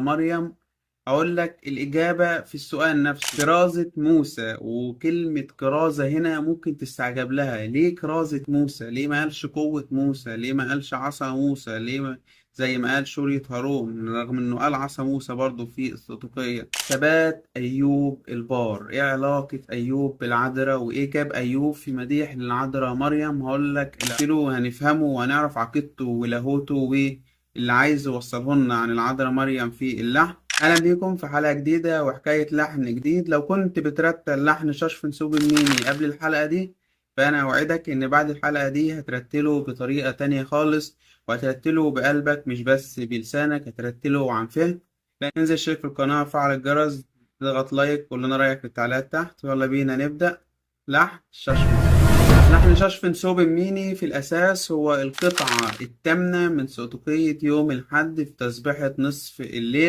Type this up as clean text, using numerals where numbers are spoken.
مريم؟ أقول لك الإجابة في السؤال نفسه، كرازة موسى. وكلمة كرازة هنا ممكن تستعجب لها، ليه كرازة موسى؟ ليه ما قالش قوة موسى؟ ليه ما قالش عصا موسى؟ ليه ما زي ما قال شورية هارون، رغم إنه قال عصا موسى برضه في الصدوقية؟ ثبات أيوب البار، إيه علاقة أيوب بالعذراء؟ وإيه جاب أيوب في مديح للعذراء مريم؟ هقول لك اللي هنفهمه وهنعرف عقيدته ولاهوته واللي عايز يوصله لنا عن العذراء مريم في اللحن. اهلا بيكم في حلقه جديده وحكايه لحن جديد. لو كنت بترتل لحن شاش نسوب الميمي قبل الحلقه دي، فانا اوعدك ان بعد الحلقه دي هترتله بطريقه تانية خالص، وهترتله بقلبك مش بس بلسانك، هترتله عن فهم. لا انزل اشترك في القناه وفعل الجرس، اضغط لايك، قول لنا رايك في التعليقات تحت. يلا بينا نبدا. لحن شاش لحن شاش نسوب الميني في الأساس هو القطعة الثامنة من سؤدقية يوم الحد في تسبيحة نصف الليل.